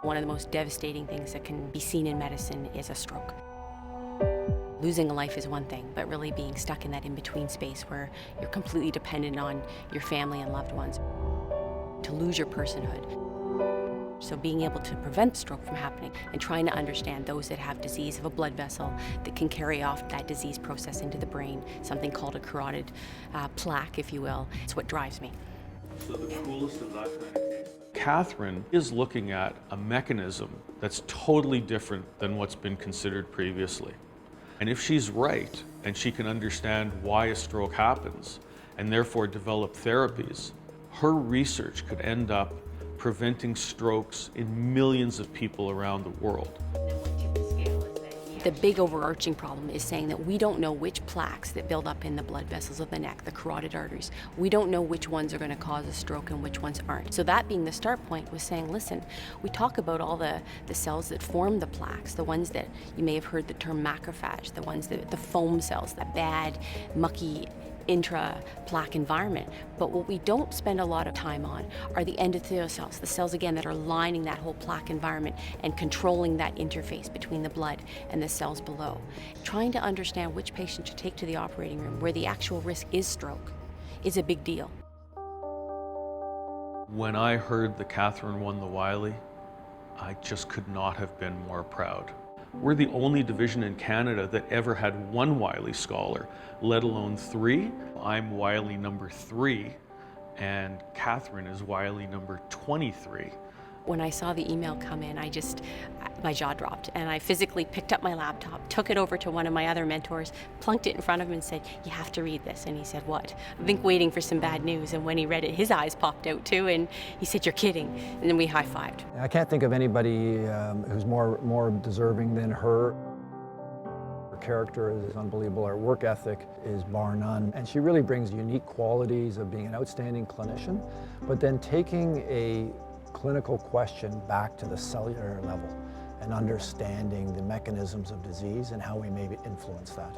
One of the most devastating things that can be seen in medicine is a stroke. Losing a life is one thing, but really being stuck in that in-between space where you're completely dependent on your family and loved ones, to lose your personhood. So being able to prevent stroke from happening and trying to understand those that have disease of a blood vessel that can carry off that disease process into the brain, something called a carotid plaque, if you will, it's what drives me. So the coolest of that kind of case. Kathryn is looking at a mechanism that's totally different than what's been considered previously. And if she's right, and she can understand why a stroke happens, and therefore develop therapies, her research could end up preventing strokes in millions of people around the world. The big overarching problem is saying that we don't know which plaques that build up in the blood vessels of the neck, the carotid arteries. We don't know which ones are going to cause a stroke and which ones aren't. So that being the start point was saying, listen, we talk about all the cells that form the plaques, the ones that you may have heard the term macrophage, the ones that the foam cells, that bad, mucky, intra-plaque environment. But what we don't spend a lot of time on are the endothelial cells, the cells, again, that are lining that whole plaque environment and controlling that interface between the blood and the cells below. Trying to understand which patient to take to the operating room where the actual risk is stroke is a big deal. When I heard that Kathryn won the Wylie, I just could not have been more proud. We're the only division in Canada that ever had one Wylie Scholar, let alone 3. I'm Wylie number 3, and Kathryn is Wylie number 23. When I saw the email come in, my jaw dropped, and I physically picked up my laptop, took it over to one of my other mentors, plunked it in front of him and said, "You have to read this." And he said, "What?" I've been waiting for some bad news, and when he read it, his eyes popped out too, and he said, "You're kidding." And then we high-fived. I can't think of anybody who's more deserving than her. Her character is unbelievable. Her work ethic is bar none. And she really brings unique qualities of being an outstanding clinician, but then taking a clinical question back to the cellular level and understanding the mechanisms of disease and how we may influence that.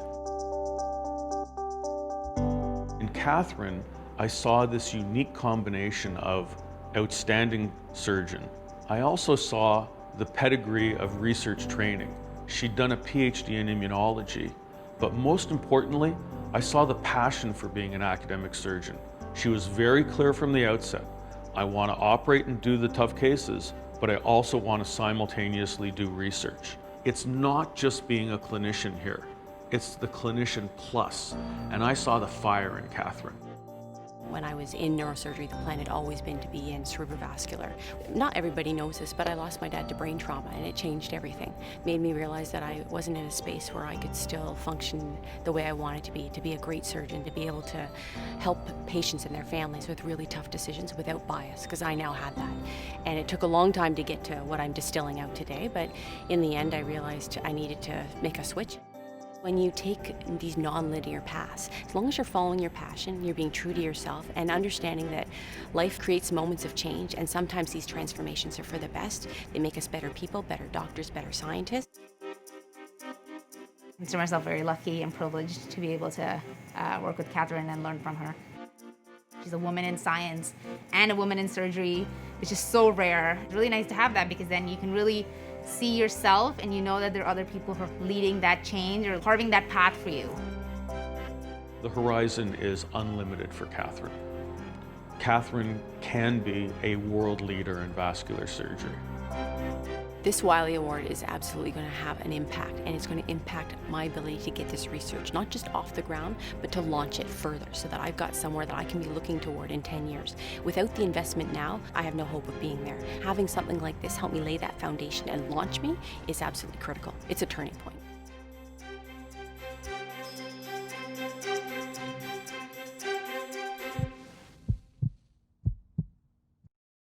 In Kathryn, I saw this unique combination of outstanding surgeon. I also saw the pedigree of research training. She'd done a PhD in immunology, but most importantly, I saw the passion for being an academic surgeon. She was very clear from the outset. I want to operate and do the tough cases, but I also want to simultaneously do research. It's not just being a clinician here, it's the clinician plus, and I saw the fire in Kathryn. When I was in neurosurgery, the plan had always been to be in cerebrovascular. Not everybody knows this, but I lost my dad to brain trauma, and it changed everything. Made me realize that I wasn't in a space where I could still function the way I wanted to be a great surgeon, to be able to help patients and their families with really tough decisions without bias, because I now had that. And it took a long time to get to what I'm distilling out today, but in the end, I realized I needed to make a switch. When you take these non-linear paths, as long as you're following your passion, you're being true to yourself, and understanding that life creates moments of change, and sometimes these transformations are for the best. They make us better people, better doctors, better scientists. I consider myself very lucky and privileged to be able to work with Kathryn and learn from her. She's a woman in science and a woman in surgery, which is so rare. It's really nice to have that, because then you can really see yourself and you know that there are other people who are leading that change or carving that path for you. The horizon is unlimited for Kathryn. Kathryn can be a world leader in vascular surgery. This Wylie Award is absolutely going to have an impact, and it's going to impact my ability to get this research, not just off the ground, but to launch it further so that I've got somewhere that I can be looking toward in 10 years. Without the investment now, I have no hope of being there. Having something like this help me lay that foundation and launch me is absolutely critical. It's a turning point.